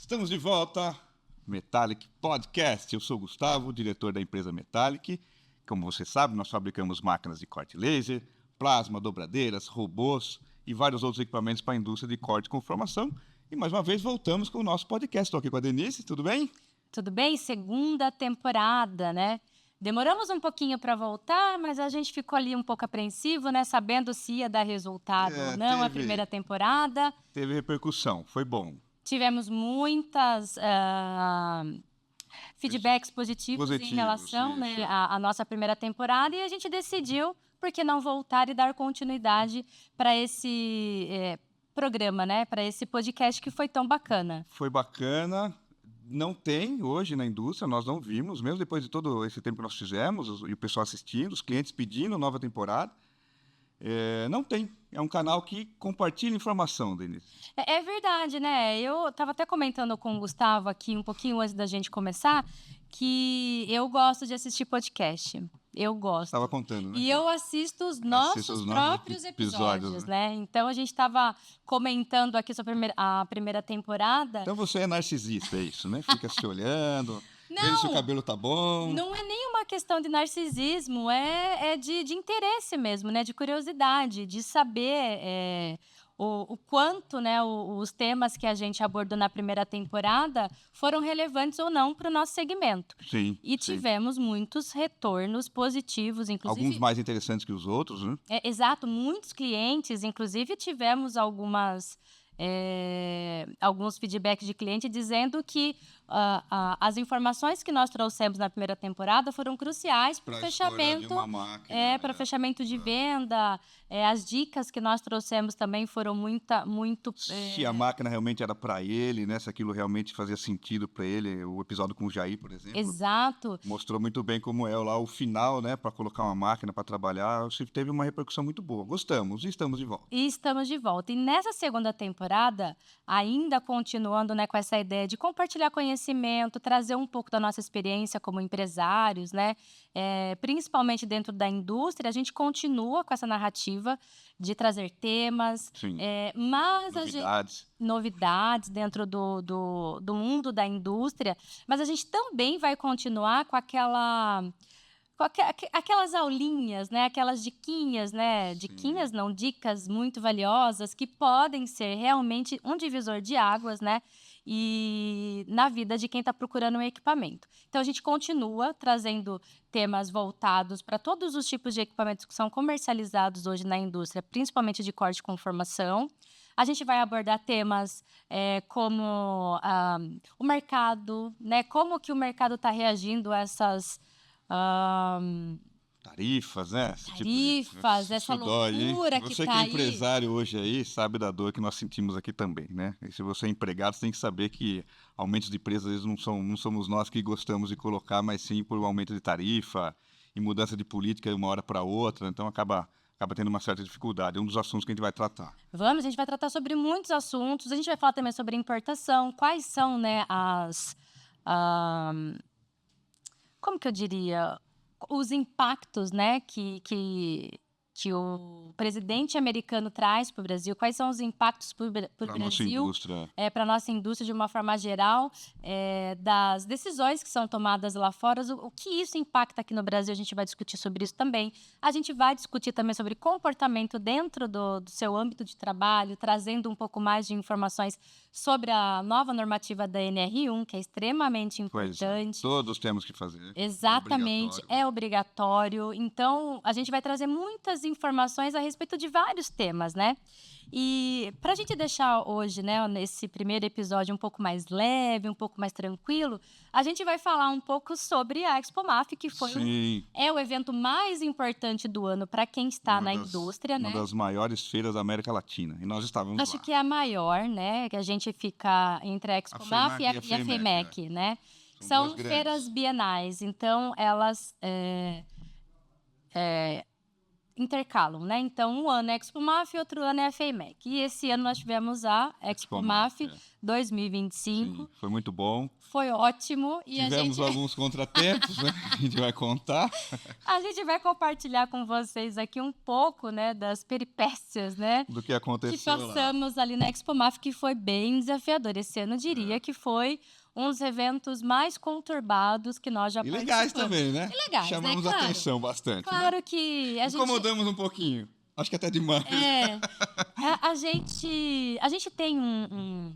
Estamos de volta, Metallic Podcast. Eu sou o Gustavo, diretor da empresa Metallic. Como você sabe, nós fabricamos máquinas de corte laser, plasma, dobradeiras, robôs e vários outros equipamentos para a indústria de corte com formação. E mais uma vez voltamos com o nosso podcast. Estou aqui com a Denise, tudo bem? Tudo bem? Segunda temporada, né? Demoramos um pouquinho para voltar, mas a gente ficou ali um pouco apreensivo, né? Sabendo se ia dar resultado ou não a primeira temporada. Teve repercussão, foi bom. Tivemos muitas feedbacks positivos em relação, né, à nossa primeira temporada, e a gente decidiu, por que não voltar e dar continuidade para esse programa, né? Para esse podcast que foi tão bacana. Foi bacana. Não tem hoje na indústria, nós não vimos, mesmo depois de todo esse tempo que nós fizemos, e o pessoal assistindo, os clientes pedindo nova temporada. Não tem. É um canal que compartilha informação, Denise. É verdade, né? Eu estava até comentando com o Gustavo aqui um pouquinho antes da gente começar que eu gosto de assistir podcast. Eu gosto. Estava contando, né? E eu assisto os nossos próprios episódios, né? Então a gente estava comentando aqui sobre a primeira temporada. Então você é narcisista, é isso, né? Fica se olhando. Vendo se o cabelo tá bom. Não é nenhuma questão de narcisismo, é de interesse mesmo, né? De curiosidade, de saber o quanto, né, os temas que a gente abordou na primeira temporada foram relevantes ou não para o nosso segmento. Sim. E tivemos muitos retornos positivos, inclusive. Alguns mais interessantes que os outros, né? Exato, muitos clientes, inclusive tivemos alguns feedbacks de cliente dizendo que as informações que nós trouxemos na primeira temporada foram cruciais para o fechamento, para o fechamento de venda. As dicas que nós trouxemos também foram muito. Se a máquina realmente era para ele, né? Se aquilo realmente fazia sentido para ele, o episódio com o Jair, por exemplo. Exato. Mostrou muito bem como é lá o final, né? Para colocar uma máquina para trabalhar, teve uma repercussão muito boa. Gostamos e estamos de volta. E nessa segunda temporada, ainda continuando, né, com essa ideia de compartilhar conhecimento, trazer um pouco da nossa experiência como empresários, né, principalmente dentro da indústria, a gente continua com essa narrativa de trazer temas, mas novidades dentro do mundo da indústria, mas a gente também vai continuar com aquelas aulinhas, né? Aquelas diquinhas, né? Diquinhas não, dicas muito valiosas que podem ser realmente um divisor de águas, né? E na vida de quem está procurando um equipamento. Então, a gente continua trazendo temas voltados para todos os tipos de equipamentos que são comercializados hoje na indústria, principalmente de corte com formação. A gente vai abordar temas como o mercado, né? Como que o mercado está reagindo a essas tarifas, né? Essa loucura que você tá que é aí. empresário hoje aí, sabe da dor que nós sentimos aqui também, né? E se você é empregado, você tem que saber que aumentos de preço, às vezes, não somos nós que gostamos de colocar, mas sim por um aumento de tarifa e mudança de política de uma hora para outra, então acaba tendo uma certa dificuldade. É um dos assuntos que a gente vai tratar. A gente vai tratar sobre muitos assuntos, a gente vai falar também sobre importação, quais são, né, como que eu diria, os impactos, né, que o presidente americano traz para o Brasil, quais são os impactos para o Brasil, para a nossa indústria de uma forma geral, das decisões que são tomadas lá fora, o que isso impacta aqui no Brasil, a gente vai discutir sobre isso também. A gente vai discutir também sobre comportamento dentro do seu âmbito de trabalho, trazendo um pouco mais de informações sobre a nova normativa da NR1, que é extremamente importante. Todos temos que fazer. Exatamente, é obrigatório. Então, a gente vai trazer muitas informações a respeito de vários temas, né? E para a gente deixar hoje, né, nesse primeiro episódio um pouco mais leve, um pouco mais tranquilo, a gente vai falar um pouco sobre a ExpoMAF, que foi o evento mais importante do ano para quem está na indústria, né? Uma das maiores feiras da América Latina. E nós estávamos lá. Acho que é a maior, né? Que a gente fica entre a ExpoMAF e a FEMEC, né? São feiras bienais, então elas intercalam, né? Então, um ano é ExpoMAF e outro ano é a FEIMEC. E esse ano nós tivemos a ExpoMAF 2025. Sim, foi muito bom. Foi ótimo. E tivemos alguns contratempos, né? A gente vai contar. A gente vai compartilhar com vocês aqui um pouco, né, das peripécias, né? Do que aconteceu que passamos ali na ExpoMAF, que foi bem desafiador. Esse ano eu diria que foi um dos eventos mais conturbados que nós já participamos. E legais também, né? E legais, chamamos né? Claro. atenção bastante. Claro né? que a gente... Incomodamos um pouquinho. Acho que até demais. A gente tem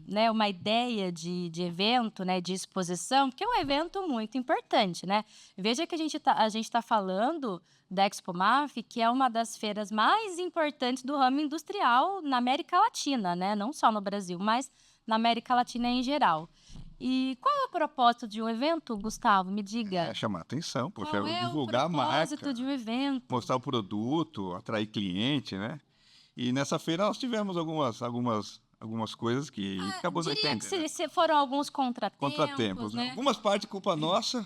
né, uma ideia de evento, né, de exposição, que é um evento muito importante, né? Veja que a gente tá falando da ExpoMAF, que é uma das feiras mais importantes do ramo industrial na América Latina, né? Não só no Brasil, mas na América Latina em geral. E qual é o propósito de um evento, Gustavo? Me diga. É chamar atenção, porque qual é divulgar a marca. O propósito de um evento? Mostrar o produto, atrair cliente, né? E nessa feira nós tivemos algumas coisas que acabou não entendendo. Diria que foram alguns contratempos, né? Algumas partes culpa nossa.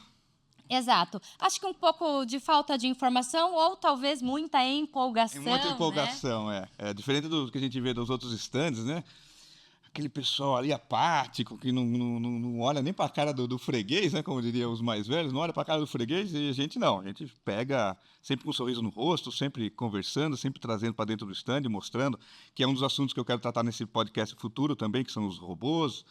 Exato. Acho que um pouco de falta de informação ou talvez muita empolgação. Muita empolgação, né? É diferente do que a gente vê dos outros stands, né? Aquele pessoal ali apático, que não olha nem para a cara do freguês, né? Como diriam os mais velhos, não olha para a cara do freguês, e a gente não. A gente pega sempre com um sorriso no rosto, sempre conversando, sempre trazendo para dentro do stand, mostrando, que é um dos assuntos que eu quero tratar nesse podcast futuro também, que são os robôs,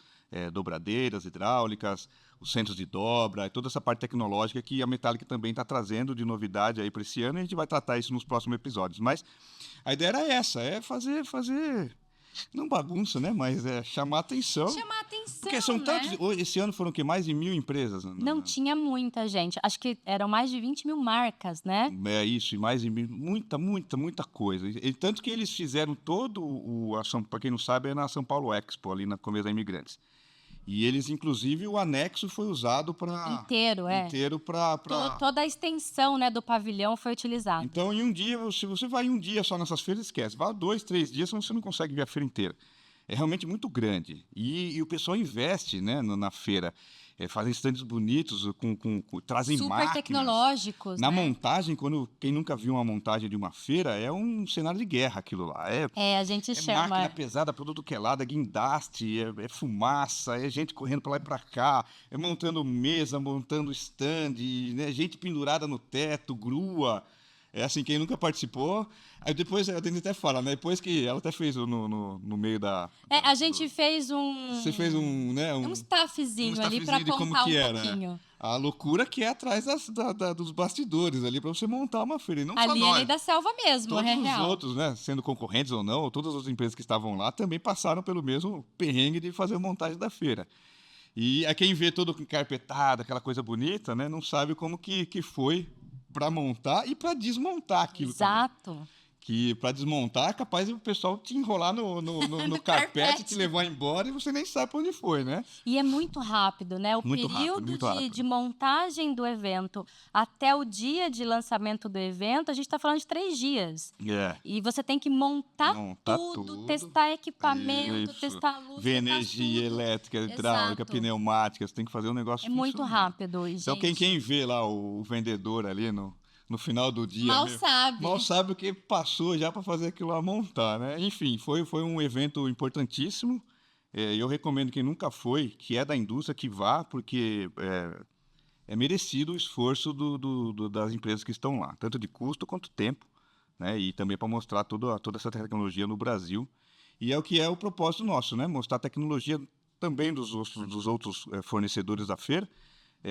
dobradeiras, hidráulicas, os centros de dobra, toda essa parte tecnológica que a Metallic também está trazendo de novidade aí para esse ano, e a gente vai tratar isso nos próximos episódios. Mas a ideia era essa, fazer não bagunça, né? Mas chamar atenção. Chamar atenção, porque são tantos... Esse ano foram o quê? Mais de 1.000 empresas? Não tinha muita gente. Acho que eram mais de 20 mil marcas, né? É isso, e mais de 1.000... Muita coisa. E tanto que eles fizeram todo para quem não sabe, é na São Paulo Expo, ali na Convenção Imigrantes. E eles, inclusive, o anexo foi usado para... Inteiro para... Toda a extensão, né, do pavilhão foi utilizada. Então, em um dia, se você vai um dia só nessas feiras, esquece. Vai 2, 3 dias, senão você não consegue ver a feira inteira. É realmente muito grande. E o pessoal investe, né, na feira. Fazem estandes bonitos, trazem super máquinas. Tecnológicos, Na né? montagem, quem nunca viu uma montagem de uma feira, é um cenário de guerra aquilo lá. A gente chama... máquina pesada para tudo que é lado, é guindaste, é fumaça, é gente correndo para lá e para cá, é montando mesa, montando stand, né, gente pendurada no teto, grua. É assim, quem nunca participou. Aí depois, a Denise até fala, né? Depois que ela até fez no meio da... a gente fez um... Você fez né? Um staffzinho ali para contar como que um pouquinho. Né? A loucura que é atrás dos bastidores ali, para você montar uma feira. E não ali só nós. Ali da selva mesmo, todos os real. outros, né? Sendo concorrentes ou não, todas as empresas que estavam lá também passaram pelo mesmo perrengue de fazer a montagem da feira. E quem vê todo encarpetado, aquela coisa bonita, né? Não sabe como que foi para montar e para desmontar aquilo. Exato. Também. Que para desmontar é capaz o pessoal te enrolar no carpete, te levar embora e você nem sabe para onde foi, né? E é muito rápido, né? O muito período rápido. De montagem do evento até o dia de lançamento do evento, a gente está falando de 3 dias. E você tem que montar tudo, testar equipamento, testar luz, ver energia elétrica, hidráulica, pneumática, você tem que fazer um negócio funcionar. Muito rápido, gente. Então quem vê lá o vendedor ali no final do dia. Mal sabe o que passou já para fazer aquilo lá montar, né? Enfim, foi um evento importantíssimo. Eu recomendo quem nunca foi, que é da indústria, que vá, porque é merecido o esforço das empresas que estão lá, tanto de custo quanto tempo, né? E também para mostrar toda essa tecnologia no Brasil. E é o que é o propósito nosso, né? Mostrar a tecnologia também dos outros fornecedores da feira,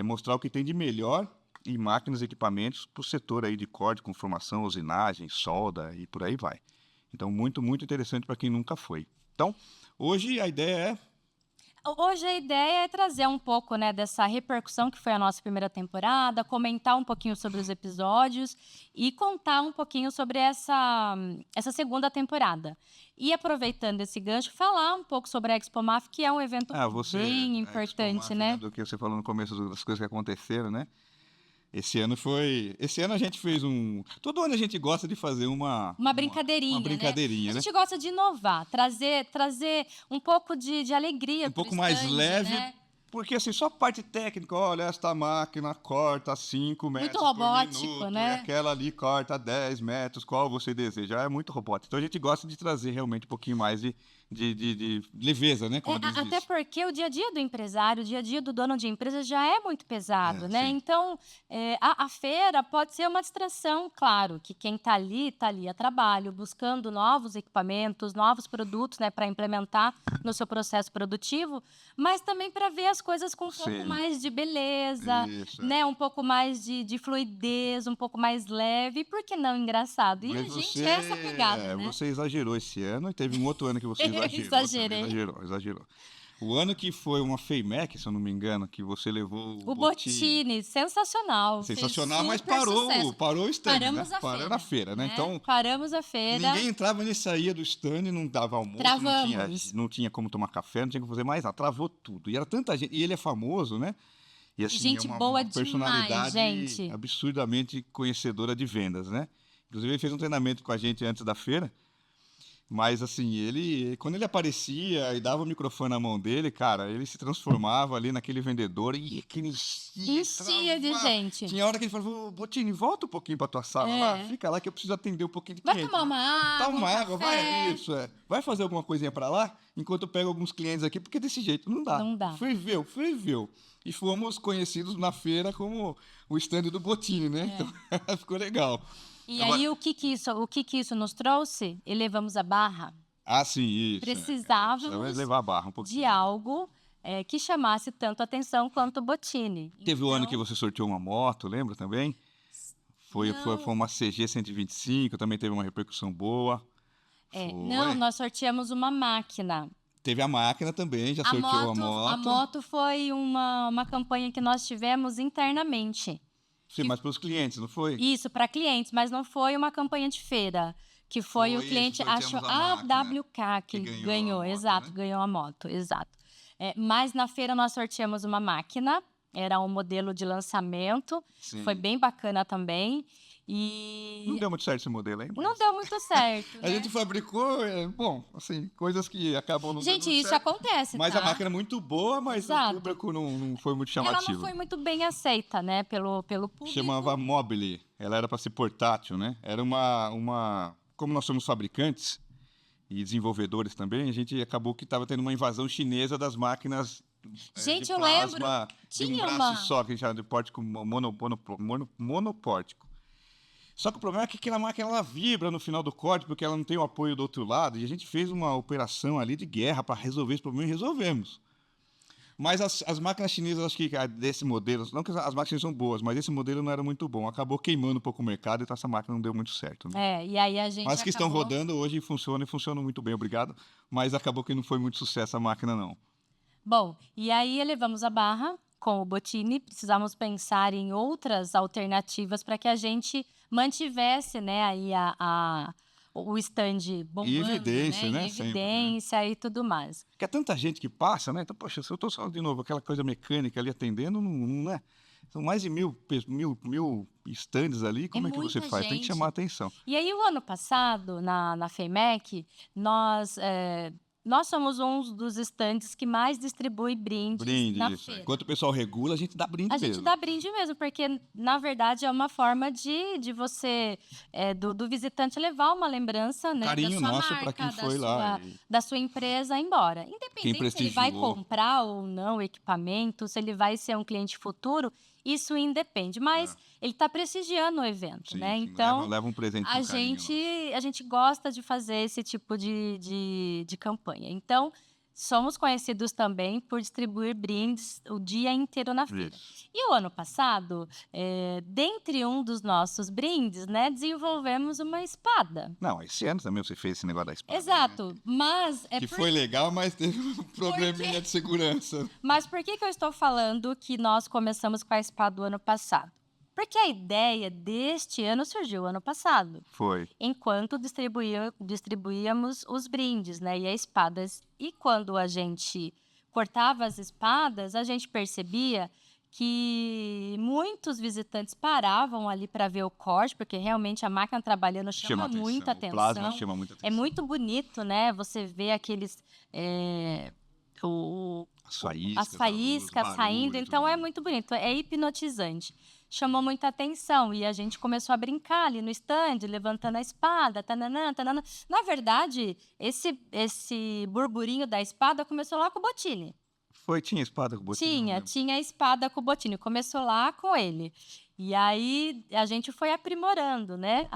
mostrar o que tem de melhor e máquinas e equipamentos para o setor aí de corte, conformação, usinagem, solda e por aí vai. Então, muito, muito interessante para quem nunca foi. Então, hoje a ideia é trazer um pouco, né, dessa repercussão que foi a nossa primeira temporada, comentar um pouquinho sobre os episódios e contar um pouquinho sobre essa segunda temporada. E aproveitando esse gancho, falar um pouco sobre a ExpoMAF, que é um evento bem importante, né? Do que você falou no começo das coisas que aconteceram, né? Esse ano a gente fez todo ano a gente gosta de fazer uma brincadeirinha. Uma brincadeirinha, né? né? A gente gosta de inovar, trazer um pouco de alegria. Um pouco mais leve, né? Porque, assim, só a parte técnica, olha, esta máquina corta 5 metros Muito robótico, por minuto, né? E aquela ali corta 10 metros, qual você deseja? É muito robótico. Então, a gente gosta de trazer realmente um pouquinho mais de leveza, né? Como diz Até isso. porque o dia a dia do empresário, o dia a dia do dono de empresa já é muito pesado, né? Sim. Então, a feira pode ser uma distração, claro, que quem está ali a trabalho, buscando novos equipamentos, novos produtos, né, para implementar no seu processo produtivo, mas também para ver as coisas com um pouco Sim. mais de beleza, Isso, né? Um pouco mais de fluidez, um pouco mais leve, por que não engraçado? E Mas a gente é essa pegada, né? você exagerou esse ano e teve um outro ano que você Eu exagerou também. exagerei. Exagerou. O ano que foi uma FEIMEC, se eu não me engano, que você levou O Bottini. Bottini, sensacional. Fez Sensacional, mas super sucesso. parou o stand, Paramos né? a Parou feira, na feira, né? Então, Paramos a feira. ninguém entrava nem saía do stand, não dava almoço, Travamos. não tinha como tomar café, não tinha como fazer mais nada, travou tudo. E era tanta gente, e ele é famoso, né? E assim, Gente é uma boa demais, personalidade gente. absurdamente conhecedora de vendas, né? Inclusive, ele fez um treinamento com a gente antes da feira. Mas, assim, quando ele aparecia e dava o microfone na mão dele, cara, ele se transformava ali naquele vendedor e aquele Enchia de gente. Tinha hora que ele falava, Bottini, volta um pouquinho pra tua sala lá, fica lá que eu preciso atender um pouquinho de Vai cliente. tomar uma água, Toma uma água, café. Vai fazer alguma coisinha pra lá, enquanto eu pego alguns clientes aqui, porque desse jeito não dá. Não dá. Ferveu. E fomos conhecidos na feira como o stand do Bottini, né? Então, ficou legal. E aí, o que que isso nos trouxe? Elevamos a barra. Ah, sim, isso. Precisávamos levar a barra um pouquinho. de algo que chamasse tanto atenção quanto o Bottini. Teve o ano que você sorteou uma moto, lembra também? Foi uma CG 125, também teve uma repercussão boa. Não, nós sorteamos uma máquina. Teve a máquina também, já sorteou a moto. A moto foi uma campanha que nós tivemos internamente. Sim, mas para os clientes, não foi? Isso, para clientes, mas não foi uma campanha de feira. Que foi o cliente, acho, AWK, que ganhou, exato, né? Ganhou a moto, exato. Mas na feira nós sorteamos uma máquina, era um modelo de lançamento, foi bem bacana também. E... Não deu muito certo esse modelo aí? Mas... Não deu muito certo. A gente fabricou, assim, coisas que acabam não Gente, dando isso certo. acontece, Mas a máquina é muito boa, mas o público não foi muito chamativo. Ela não foi muito bem aceita, né, pelo público. Chamava Mobile, ela era para ser portátil, né? Era uma... Como nós somos fabricantes e desenvolvedores também, a gente acabou que estava tendo uma invasão chinesa das máquinas gente, de eu plasma, lembro. Tinha de um braço só, que a gente chama de pórtico monopórtico. Só que o problema é que aquela máquina ela vibra no final do corte, porque ela não tem o apoio do outro lado, e a gente fez uma operação ali de guerra para resolver esse problema e resolvemos. Mas as máquinas chinesas, acho que desse modelo, não que as máquinas são boas, mas esse modelo não era muito bom. Acabou queimando um pouco o mercado, então essa máquina não deu muito certo. Né? E aí a gente Mas que estão rodando hoje funcionam muito bem, obrigado. Mas acabou que não foi muito sucesso a máquina, não. Bom, e aí elevamos a barra com o Bottini, precisamos pensar em outras alternativas para que a gente mantivesse, né, aí o stand bombando, e evidência, né? Em evidência sempre, e tudo mais. Porque é tanta gente que passa, né? Então, poxa, se eu estou só de novo aquela coisa mecânica ali atendendo, não é? São mais de mil stands ali, como é que você faz? Tem que chamar a atenção. E aí, o ano passado, na FEIMEC, nós somos um dos estandes que mais distribui brindes na feira. Enquanto o pessoal regula, a gente dá brinde mesmo. A gente dá brinde mesmo, porque, na verdade, é uma forma de você, do visitante, levar uma lembrança, né, carinho da sua nosso marca, para quem foi lá. Da sua empresa embora. Independente se ele vai comprar ou não equipamento, se ele vai ser um cliente futuro, isso independe. Mas ele está prestigiando o evento, né? Então, leva um presente a gente gosta de fazer esse tipo de campanha. Então, somos conhecidos também por distribuir brindes o dia inteiro na feira. E o ano passado, dentre um dos nossos brindes, né, desenvolvemos uma espada. Não, esse ano também você fez esse negócio da espada. Exato, né? mas... foi legal, mas teve um probleminha de segurança. Mas por que eu estou falando que nós começamos com a espada do ano passado? Porque a ideia deste ano surgiu ano passado. Foi. Enquanto distribuíamos os brindes, né? E as espadas. E quando a gente cortava as espadas, a gente percebia que muitos visitantes paravam ali para ver o corte, porque realmente a máquina trabalhando chama muita atenção. O plasma chama muita atenção. É muito bonito, né? Você vê aqueles... as faíscas saindo, então é muito bonito, é hipnotizante. Chamou muita atenção e a gente começou a brincar ali no stand, levantando a espada, tananã, tananã. Na verdade, esse burburinho da espada começou lá com o Bottini. Tinha espada com o Bottini? Tinha espada com o Bottini, começou lá com ele. E aí a gente foi aprimorando, né,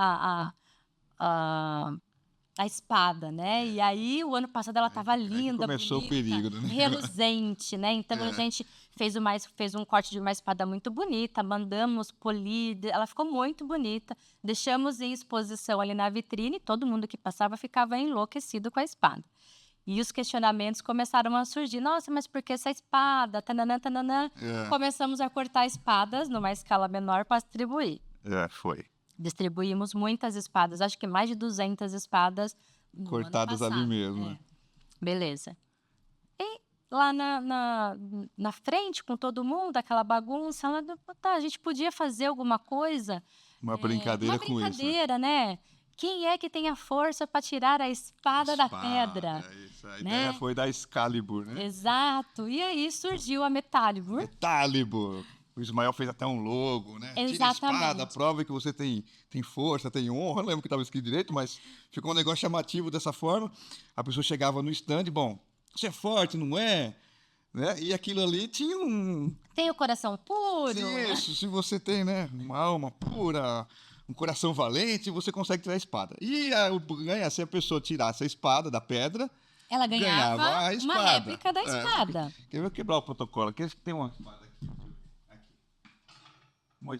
a espada, né? E aí, o ano passado, ela estava linda, começou bonita, o perigo, né? reluzente, né? Então, a gente fez um corte de uma espada muito bonita, mandamos polir, ela ficou muito bonita, deixamos em exposição ali na vitrine, todo mundo que passava ficava enlouquecido com a espada. E os questionamentos começaram a surgir. Nossa, mas por que essa espada? Tananã, tananã. Começamos a cortar espadas numa escala menor para distribuir. Foi. Distribuímos muitas espadas, acho que mais de 200 espadas cortadas ali mesmo. Beleza. E lá na frente, com todo mundo, aquela bagunça, a gente podia fazer alguma coisa. Uma brincadeira com isso. Uma brincadeira, né? Quem é que tem a força para tirar a espada da pedra? Isso. A ideia foi da Excalibur, né? Exato. E aí surgiu a Metalibur. Metalibur. O Ismael fez até um logo, né? Exatamente. Tira a espada, prova que você tem força, tem honra. Não lembro que estava escrito direito, mas ficou um negócio chamativo dessa forma. A pessoa chegava no stand, bom, você é forte, não é? Né? E aquilo ali tinha um... Tem o coração puro. Isso, se você tem, né, uma alma pura, um coração valente, você consegue tirar a espada. E se a pessoa tirasse a espada da pedra, ela ganhava a espada. Uma réplica da espada. Quer ver quebrar o protocolo? Aqui tem uma espada.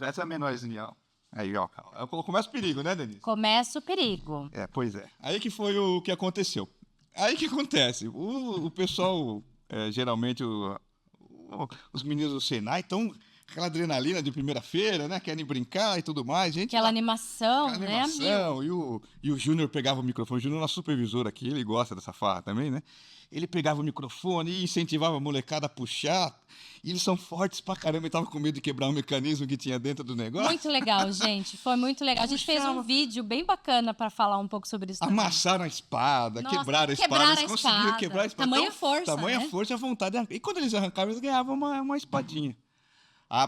Essa é a menorzinha, ó. Aí, ó. Começa o perigo, né, Denise? Começa o perigo. Pois é. Aí que foi o que aconteceu. Aí que acontece? O pessoal, geralmente, os meninos do Senai estão aquela adrenalina de primeira-feira, né? Querem brincar e tudo mais. Aquela animação, né? E o Júnior pegava o microfone. O Júnior é nosso supervisor aqui, ele gosta dessa farra também, né? Ele pegava o microfone e incentivava a molecada a puxar. E eles são fortes pra caramba. E tava com medo de quebrar o mecanismo que tinha dentro do negócio. Muito legal, gente. Foi muito legal. A gente fez um vídeo bem bacana para falar um pouco sobre isso também. Amassaram a espada, quebraram a espada. Eles conseguiram quebrar a espada. Tamanha força, Tamanha força e a vontade. E quando eles arrancavam, eles ganhavam uma espadinha.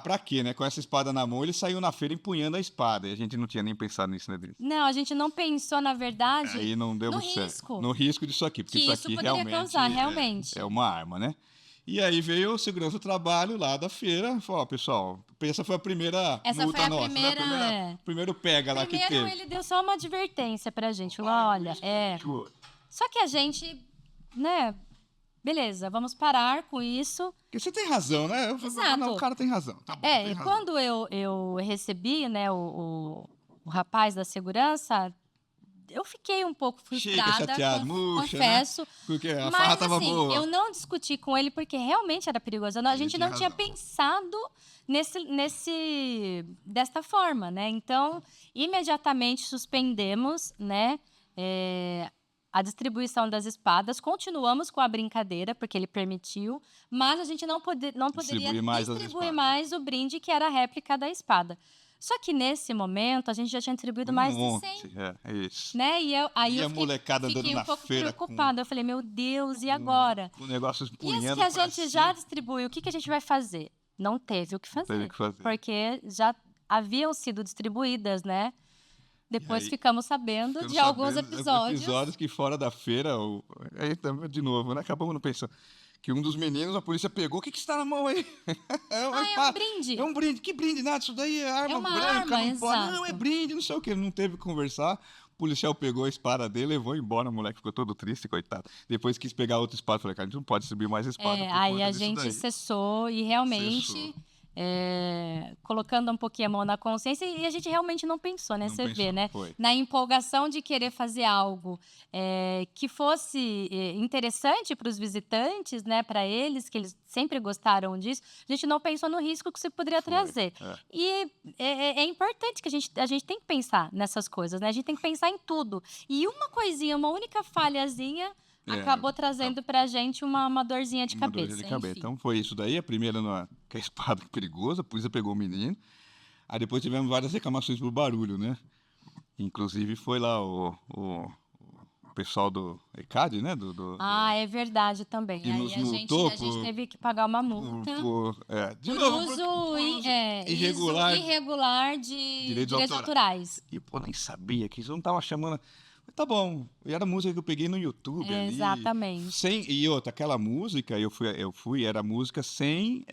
Pra quê, né? Com essa espada na mão, ele saiu na feira empunhando a espada. E a gente não tinha nem pensado nisso, né, Denise? Não, a gente não pensou, na verdade, aí não deu no certo. Risco. No risco disso aqui. Porque isso aqui realmente é uma arma, né? E aí veio o segurança do trabalho lá da feira. Falou, pessoal, essa foi a primeira multa nossa. Primeiro pega lá que teve. Primeiro ele deu só uma advertência pra gente. Falou, olha, Só que a gente, né... Beleza, vamos parar com isso. Porque você tem razão, né? Exato. Não, o cara tem razão. Tá bom, tem razão. Quando eu recebi, né, o rapaz da segurança, eu fiquei um pouco frustrada, chateado, confesso. Né? Porque a farra estava boa. Eu não discuti com ele porque realmente era perigoso. A gente não tinha pensado desta forma, né? Então, imediatamente suspendemos, né? A distribuição das espadas, continuamos com a brincadeira, porque ele permitiu, mas a gente não poderia distribuir mais o brinde, que era a réplica da espada. Só que nesse momento, a gente já tinha distribuído mais de 100. É isso. Né? E eu fiquei um pouco preocupada. Eu falei, meu Deus, e agora? O negócio empunhando. E as que a gente já distribuiu, o que a gente vai fazer? Não teve o que fazer. Porque já haviam sido distribuídas, né? Depois ficamos sabendo de alguns episódios que fora da feira, aí de novo, né? Acabamos não pensando. Que um dos meninos, a polícia pegou, o que está na mão aí? É um brinde. É um brinde. Que brinde? Nada, isso daí é arma branca, não pode. Não, é brinde, não sei o que. Não teve que conversar. O policial pegou a espada dele, levou embora. O moleque ficou todo triste, coitado. Depois quis pegar outra espada. Falei, cara, a gente não pode distribuir mais espada. Aí a gente cessou e realmente... colocando um pouquinho a mão na consciência, e a gente realmente não pensou, né? Você vê, né? Na empolgação de querer fazer algo que fosse interessante para os visitantes, né? Para eles, que eles sempre gostaram disso, a gente não pensou no risco que isso poderia trazer. E é importante que a gente tem que pensar nessas coisas, né? A gente tem que pensar em tudo. E uma coisinha, uma única falhazinha, acabou trazendo pra gente uma dorzinha de cabeça. Então foi isso daí, a primeira com a espada perigosa, a polícia pegou o menino. Aí depois tivemos várias reclamações por barulho, né? Inclusive foi lá o pessoal do ECAD, né? É verdade também. Que aí nos a gente teve que pagar uma multa de por novo, uso irregular de direitos direitos autorais. E, pô, nem sabia que isso não tava chamando. Tá bom, e era música que eu peguei no YouTube ali. Exatamente. E outra, aquela música, era música sem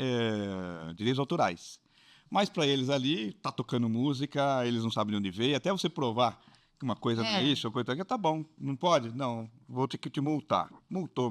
direitos autorais. Mas para eles ali, tá tocando música, eles não sabem de onde veio, até você provar que uma coisa não é isso, ou coisa aqui, tá bom, não pode? Não, vou ter que te multar. Multou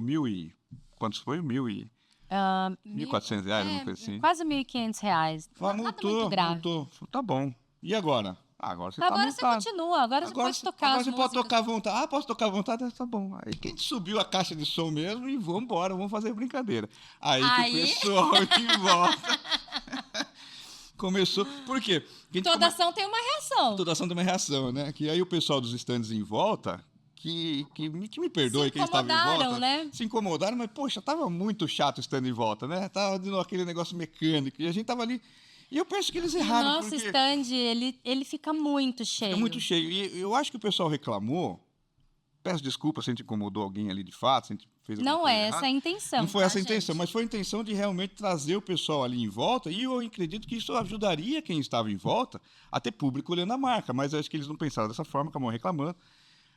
quantos foi? R$1.400, uma coisa assim. Quase R$1.500. Nada muito grave. Multou. Tá bom. E agora? Agora você tá multado. Agora você continua, agora você pode tocar agora as você músicas. pode tocar à vontade. Posso tocar à vontade? Tá bom. Aí a gente subiu a caixa de som mesmo e vamos embora, vamos fazer brincadeira. Aí que o pessoal em volta começou... Por quê? Toda ação tem uma reação. Toda ação tem uma reação, né? Que aí o pessoal dos estandes em volta... Que me perdoe quem estava em volta. Né? Se incomodaram, mas, poxa, tava muito chato o stand em volta, né? Tava dando aquele negócio mecânico. E a gente tava ali... E eu penso que eles erraram. O nosso stand, ele fica muito cheio. Fica muito cheio. E eu acho que o pessoal reclamou. Peço desculpa se a gente incomodou alguém ali de fato, se a gente fez alguma coisa errada. Essa a intenção. Não foi essa a intenção, mas foi a intenção de realmente trazer o pessoal ali em volta. E eu acredito que isso ajudaria quem estava em volta a ter público olhando a marca. Mas eu acho que eles não pensaram dessa forma, acabam reclamando.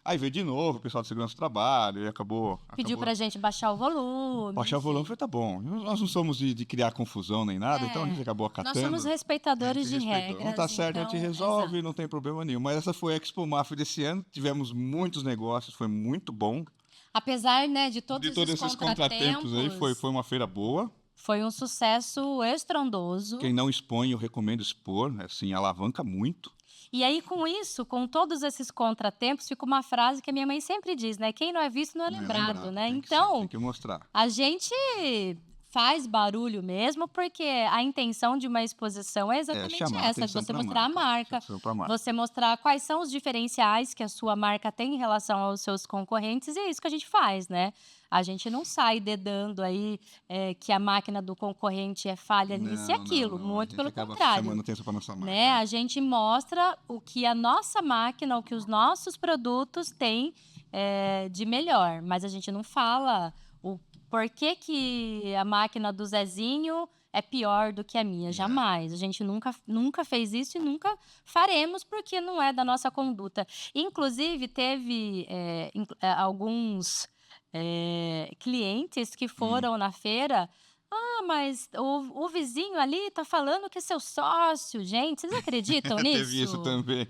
Aí veio de novo o pessoal de segurança do trabalho e acabou... Pediu pra gente baixar o volume. Baixar o volume, foi tá bom. Nós não somos de criar confusão nem nada, então a gente acabou acatando. Nós somos respeitadores de regras. Não tá certo, então, a gente resolve, não tem problema nenhum. Mas essa foi a Expo Mafra desse ano, tivemos muitos negócios, foi muito bom. Apesar, né, de todos esses contratempos aí, foi uma feira boa. Foi um sucesso estrondoso. Quem não expõe, eu recomendo expor, assim, alavanca muito. E aí, com isso, com todos esses contratempos, fica uma frase que a minha mãe sempre diz, né? Quem não é visto não é lembrado, né? Então, tem que mostrar. A gente faz barulho mesmo, porque a intenção de uma exposição é exatamente essa, de você mostrar a marca, você mostrar quais são os diferenciais que a sua marca tem em relação aos seus concorrentes, e é isso que a gente faz, né? A gente não sai dedando aí que a máquina do concorrente é falha nisso e aquilo, muito pelo contrário. Chamando atenção para nossa marca. Né? A gente mostra o que a nossa máquina, o que os nossos produtos têm de melhor, mas a gente não fala o por que a máquina do Zezinho é pior do que a minha. Jamais. A gente nunca fez isso e nunca faremos, porque não é da nossa conduta. Inclusive, teve alguns clientes que foram na feira. Mas o vizinho ali tá falando que é seu sócio. Gente, vocês acreditam nisso? Teve isso também.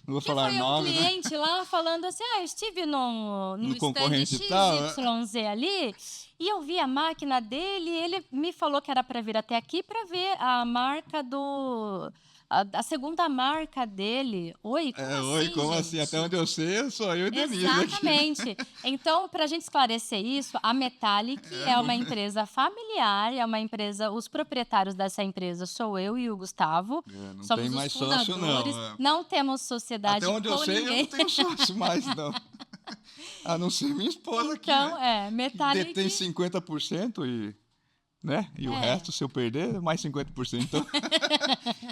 Não vou falar nome, um cliente lá falando assim, eu estive no concorrente XYZ ali e eu vi a máquina dele e ele me falou que era para vir até aqui para ver a marca a segunda marca dele. Oi, como assim? Até onde eu sei, sou eu e Denise. Exatamente. Aqui. Então, para a gente esclarecer isso, a Metallic é uma empresa familiar, é uma empresa, os proprietários dessa empresa sou eu e o Gustavo. Não somos tem mais os fundadores, sócio, não. Não temos sociedade com ninguém. Até onde eu sei, eu não tenho sócio mais, não. A não ser minha esposa aqui, né? Metallic... Detém 50% e... Né? E o resto, se eu perder, mais 50%. Então,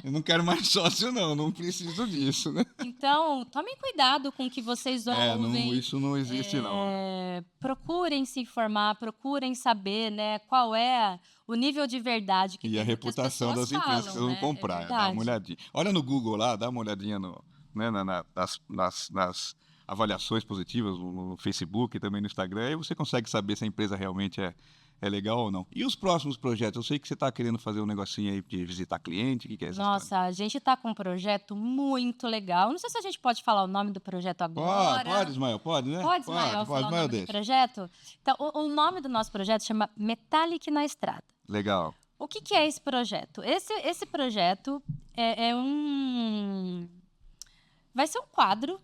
eu não quero mais sócio, não preciso disso, né? Então, tomem cuidado com o que vocês ouvem. Isso não existe, não. Procurem se informar, procurem saber, né, qual é o nível de verdade que e a reputação das empresas que vão comprar. Dá uma olhadinha. Olha no Google lá, dá uma olhadinha nas avaliações positivas no Facebook e também no Instagram, e você consegue saber se a empresa realmente é legal ou não. E os próximos projetos? Eu sei que você está querendo fazer um negocinho aí de visitar cliente. O que é essa Nossa, história? A gente está com um projeto muito legal. Não sei se a gente pode falar o nome do projeto agora. Pode, Ismael, pode, né? Pode, Ismael, falar o nome do projeto? Então, o nome do nosso projeto chama Metallic na Estrada. Legal. O que é esse projeto? Esse projeto vai ser um quadro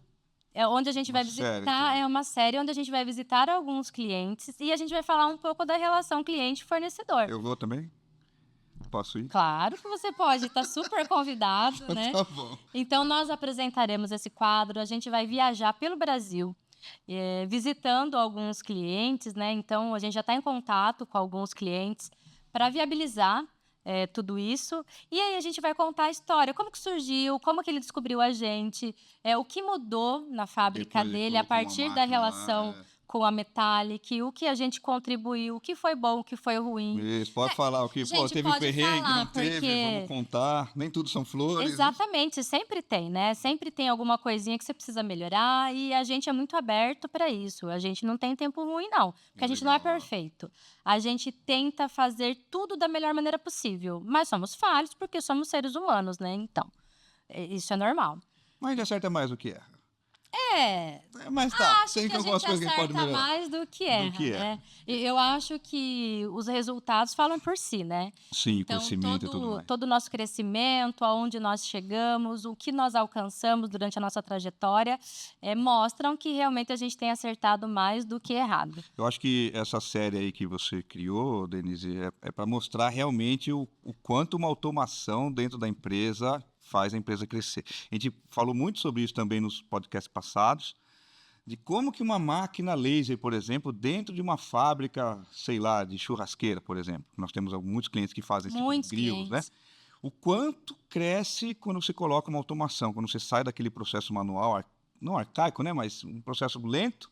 onde a gente vai visitar, é uma série onde a gente vai visitar alguns clientes e a gente vai falar um pouco da relação cliente-fornecedor. Eu vou também? Posso ir? Claro que você pode, está super convidado, né? Tá bom. Então, nós apresentaremos esse quadro, a gente vai viajar pelo Brasil, visitando alguns clientes, né? Então, a gente já está em contato com alguns clientes para viabilizar tudo isso. E aí a gente vai contar a história, como que surgiu, como que ele descobriu a gente, o que mudou na fábrica Depois ele dele a colocou uma partir da máquina relação lá. com a Metallic, o que a gente contribuiu, o que foi bom, o que foi ruim. Isso, pode falar o que, pô, Gente, teve pode perrengue, não falar, teve, vamos porque contar. Nem tudo são flores. exatamente, sempre tem, né? Sempre tem alguma coisinha que você precisa melhorar e a gente é muito aberto para isso. A gente não tem tempo ruim, não, porque a gente não é Legal. perfeito. A gente tenta fazer tudo da melhor maneira possível, mas somos falhos porque somos seres humanos, né? Então, isso é normal. Mas ele acerta mais do que erra. É, Mas tá, acho que tem a algumas gente coisas que a gente pode acerta melhorar. mais do que Do erra, que erra. né? E eu acho que os resultados falam por si, né? Sim, Então, crescimento e tudo mais. todo o nosso crescimento, aonde nós chegamos, o que nós alcançamos durante a nossa trajetória, mostram que realmente a gente tem acertado mais do que errado. Eu acho que essa série aí que você criou, Denise, é para mostrar realmente o quanto uma automação dentro da empresa faz a empresa crescer. A gente falou muito sobre isso também nos podcasts passados, de como que uma máquina laser, por exemplo, dentro de uma fábrica, sei lá, de churrasqueira, por exemplo. Nós temos muitos clientes que fazem esse tipo de Muitos grilos, né? clientes. O quanto cresce quando você coloca uma automação, quando você sai daquele processo manual, não arcaico, né? Mas um processo lento,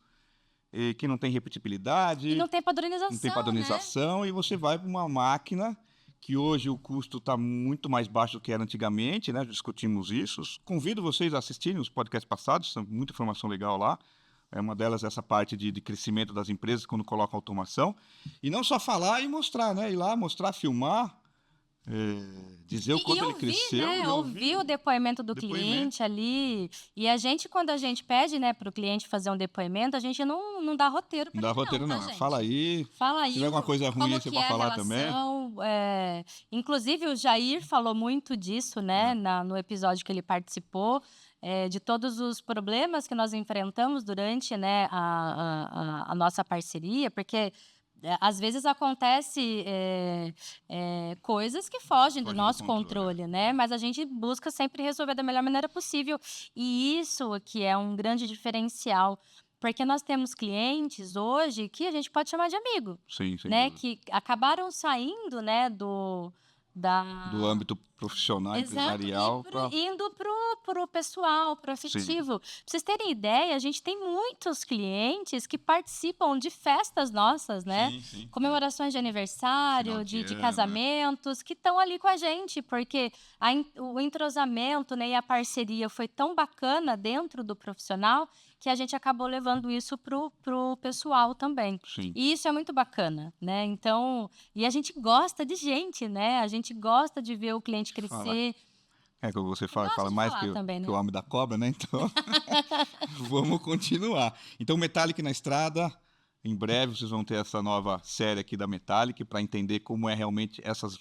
que não tem E repetibilidade, não tem não tem padronização, né? padronização, e você vai para uma máquina que hoje o custo está muito mais baixo do que era antigamente, né? Discutimos isso. Convido vocês a assistirem os podcasts passados, tem muita informação legal lá. É uma delas essa parte de crescimento das empresas quando colocam automação. E não só falar e mostrar, né? Ir lá, mostrar, filmar, dizer o E quanto ele ouvir, cresceu. né? E Ouvir o depoimento do depoimento. cliente ali. E a gente, quando a gente pede, né, para o cliente fazer um depoimento, a gente não dá roteiro Não para dá ele, roteiro, tá, não. gente? Fala aí. Fala Se aí tiver alguma coisa ruim aí, como você que pode é a falar também. relação. Inclusive, o Jair falou muito disso, né, no episódio que ele participou, de todos os problemas que nós enfrentamos durante, né, a nossa parceria, porque às vezes acontece coisas que fogem do Foge do nosso controle, controle, né? Mas a gente busca sempre resolver da melhor maneira possível. E isso que é um grande diferencial, porque nós temos clientes hoje que a gente pode chamar de amigo, Sim, sem né? dúvida. Que acabaram saindo, né, Do âmbito profissional, Exato, empresarial, para. indo pro pessoal, pro Sim. afetivo. Pra vocês terem ideia, a gente tem muitos clientes que participam de festas nossas, né? Sim, sim. Comemorações de Final aniversário, de de ano, casamentos, que estão ali com a gente, porque o entrosamento, né, e a parceria foi tão bacana dentro do profissional que a gente acabou levando isso pro pessoal também. Sim. E isso é muito bacana, né? Então, e a gente gosta de gente, né? A gente gosta de ver o cliente crescer. Como você Gosta fala de mais falar que, também, que né? o homem da cobra, né? Então, vamos continuar. Então, Metallic na estrada. Em breve vocês vão ter essa nova série aqui da Metallic para entender como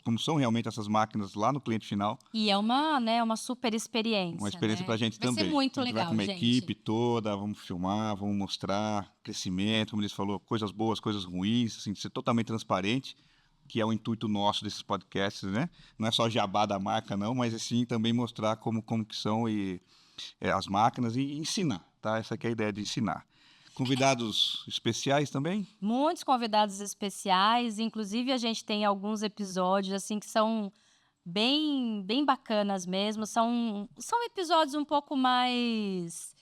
como são realmente essas máquinas lá no cliente final. E é uma super experiência, Uma experiência né? para a gente Vai também. ser muito A gente vai legal, com uma gente. equipe toda, vamos filmar, vamos mostrar crescimento, como eles falou, coisas boas, coisas ruins, assim, ser totalmente transparente, que é o intuito nosso desses podcasts, né? Não é só jabá da marca, não, mas sim também mostrar como que são as máquinas e ensinar, tá? Essa aqui é a ideia de ensinar. Convidados especiais também? Muitos convidados especiais, inclusive a gente tem alguns episódios assim que são bem bacanas mesmo. São episódios um pouco mais.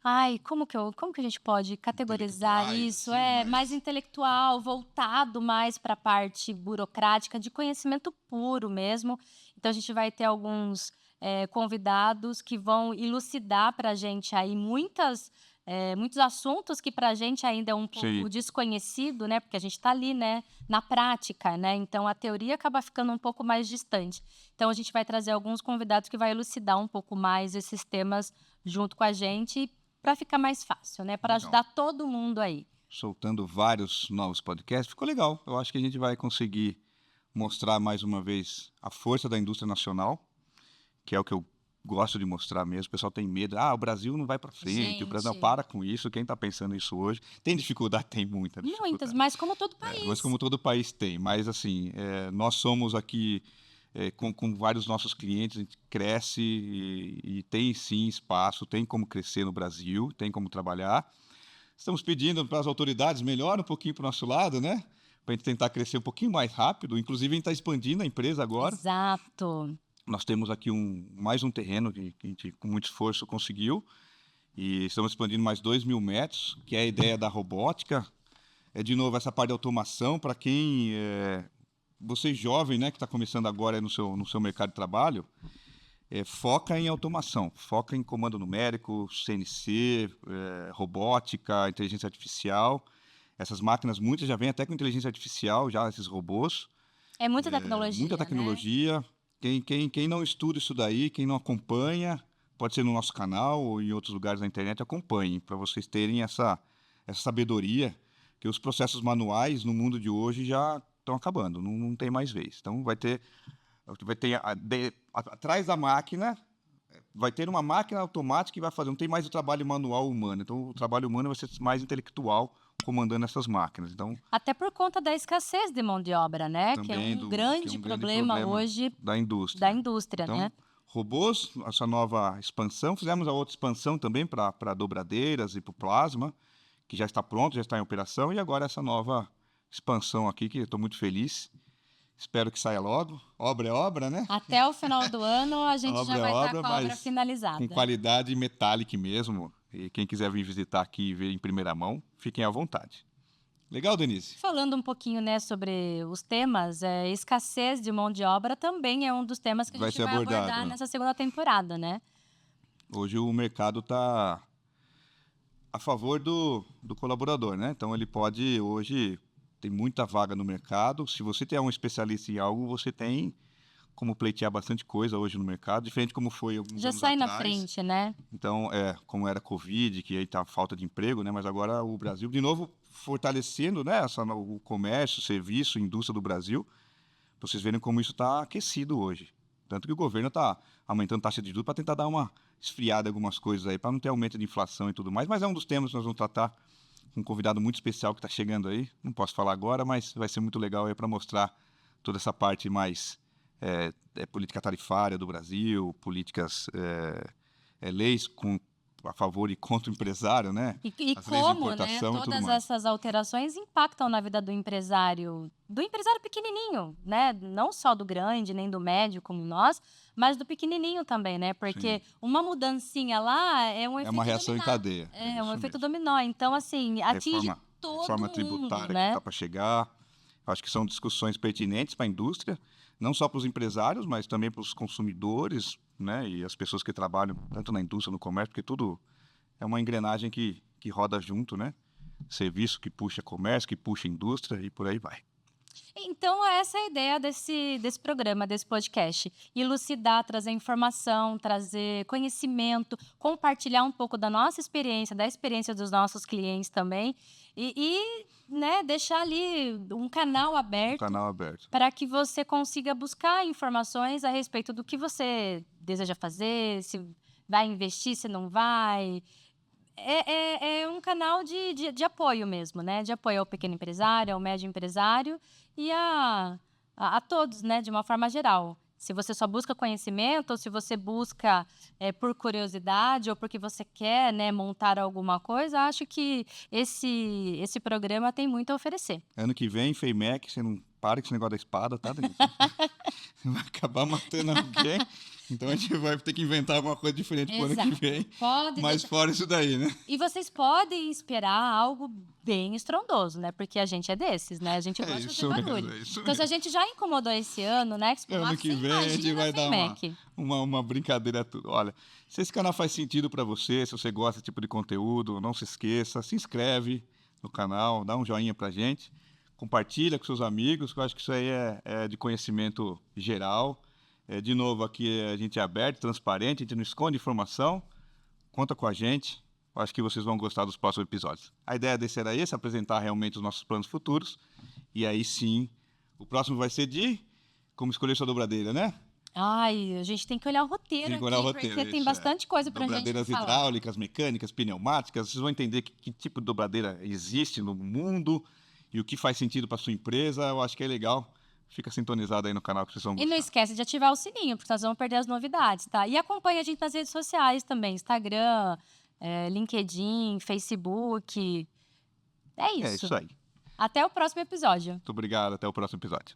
Ai, como que a gente pode categorizar Intelectuais, isso? assim, Mais intelectual, voltado mais para a parte burocrática, de conhecimento puro mesmo. Então, a gente vai ter alguns convidados que vão elucidar para a gente aí muitos assuntos que para a gente ainda é um pouco Sim. desconhecido, né? Porque a gente está ali, né? Na prática, né? Então, a teoria acaba ficando um pouco mais distante. Então, a gente vai trazer alguns convidados que vai elucidar um pouco mais esses temas junto com a gente para ficar mais fácil, né? Para Legal. ajudar todo mundo aí. Soltando vários novos podcasts. Ficou legal. Eu acho que a gente vai conseguir mostrar mais uma vez a força da indústria nacional, que é o que eu gosto de mostrar mesmo. O pessoal tem medo. O Brasil não vai para frente. O Brasil não, para com isso. Quem está pensando isso hoje? Tem dificuldade? Tem muita dificuldade. Muitas, mas como todo país. Mas como todo país tem. Mas, assim, nós somos aqui, com vários nossos clientes, a gente cresce e tem, sim, espaço, tem como crescer no Brasil, tem como trabalhar. Estamos pedindo para as autoridades melhorem um pouquinho para o nosso lado, né? para a gente tentar crescer um pouquinho mais rápido. Inclusive, a gente está expandindo a empresa agora. Exato. Nós temos aqui mais um terreno que a gente, com muito esforço, conseguiu. E estamos expandindo mais 2.000 metros, que é a ideia da robótica. De novo, essa parte de automação, para quem... você jovem, né, que está começando agora no seu mercado de trabalho, foca em automação, foca em comando numérico, CNC, robótica, inteligência artificial. Essas máquinas, muitas já vêm até com inteligência artificial, já esses robôs. É muita tecnologia, muita tecnologia. Né? Quem não estuda isso daí, quem não acompanha, pode ser no nosso canal ou em outros lugares da internet, acompanhem, para vocês terem essa sabedoria, que os processos manuais no mundo de hoje já estão acabando, não tem mais vez. Então, vai ter atrás da máquina, vai ter uma máquina automática que vai fazer, não tem mais o trabalho manual humano. Então, o trabalho humano vai ser mais intelectual, comandando essas máquinas. Então, até por conta da escassez de mão de obra, né? Que é um grande problema hoje da indústria. Então, né? Robôs, essa nova expansão. Fizemos a outra expansão também para dobradeiras e para o plasma, que já está pronto, já está em operação. E agora essa nova expansão aqui, que eu estou muito feliz. Espero que saia logo. Obra é obra, né? Até o final do ano a gente já vai estar com a obra finalizada. Com qualidade metálica mesmo. E quem quiser vir visitar aqui e ver em primeira mão, fiquem à vontade. Legal, Denise? Falando um pouquinho, né, sobre os temas, escassez de mão de obra também é um dos temas que a gente vai abordar nessa segunda temporada, né? Hoje o mercado está a favor do colaborador, né? Então ele pode hoje... Tem muita vaga no mercado. Se você tem um especialista em algo, você tem como pleitear bastante coisa hoje no mercado, diferente como foi alguns já anos sai atrás. Na frente, né? Então, como era Covid, que aí tá a falta de emprego, né? Mas agora o Brasil, de novo, fortalecendo, né? O comércio, o serviço, a indústria do Brasil. Pra vocês verem como isso está aquecido hoje. Tanto que o governo está aumentando taxa de juros para tentar dar uma esfriada em algumas coisas aí, para não ter aumento de inflação e tudo mais. Mas é um dos temas que nós vamos tratar com um convidado muito especial que está chegando aí. Não posso falar agora, mas vai ser muito legal aí para mostrar toda essa parte mais política tarifária do Brasil, políticas, leis a favor e contra o empresário, né? E como, né, todas essas alterações impactam na vida do empresário pequenininho, né? Não só do grande, nem do médio como nós, mas do pequenininho também, né? Porque uma mudancinha lá é um efeito uma reação dominó. em cadeia. É um efeito dominó. Então, assim, atinge todo reforma mundo, tributária, né? Que está para chegar. Acho que são discussões pertinentes para a indústria, não só para os empresários, mas também para os consumidores, né? E as pessoas que trabalham tanto na indústria, no comércio, porque tudo é uma engrenagem que roda junto, né? Serviço que puxa comércio, que puxa indústria e por aí vai. Então, essa é a ideia desse programa, desse podcast. Elucidar, trazer informação, trazer conhecimento, compartilhar um pouco da nossa experiência, da experiência dos nossos clientes também. E né, deixar ali um canal aberto. Para que você consiga buscar informações a respeito do que você deseja fazer, se vai investir, se não vai. É um canal de apoio mesmo, né? De apoio ao pequeno empresário, ao médio empresário e a todos, né? De uma forma geral. Se você só busca conhecimento ou se você busca por curiosidade ou porque você quer, né, montar alguma coisa, acho que esse programa tem muito a oferecer. Ano que vem, FEIMEC, você não para com esse negócio da espada, tá, Denise? Você vai acabar matando alguém. Então a gente vai ter que inventar alguma coisa diferente pro ano que vem. Mas fora isso daí, né? E vocês podem esperar algo bem estrondoso, né? Porque a gente é desses, né? A gente gosta de barulho. Então, se a gente já incomodou esse ano, né? Ano que vem a gente vai dar uma brincadeira tudo. Olha, se esse canal faz sentido para você, se você gosta desse tipo de conteúdo, não se esqueça, se inscreve no canal, dá um joinha pra gente, compartilha com seus amigos, que eu acho que isso aí é de conhecimento geral. De novo, aqui a gente é aberto, transparente, a gente não esconde informação. Conta com a gente. Eu acho que vocês vão gostar dos próximos episódios. A ideia desse era apresentar realmente os nossos planos futuros. E aí sim, o próximo vai ser de como escolher sua dobradeira, né? Ai, a gente tem que olhar o roteiro porque tem bastante coisa pra gente falar. Dobradeiras hidráulicas, mecânicas, pneumáticas. Vocês vão entender que tipo de dobradeira existe no mundo e o que faz sentido para sua empresa. Eu acho que é legal. Fica sintonizado aí no canal que vocês vão gostar. E não esquece de ativar o sininho, porque nós vamos perder as novidades, tá? E acompanha a gente nas redes sociais também. Instagram, LinkedIn, Facebook. É isso. É isso aí. Até o próximo episódio. Muito obrigado, até o próximo episódio.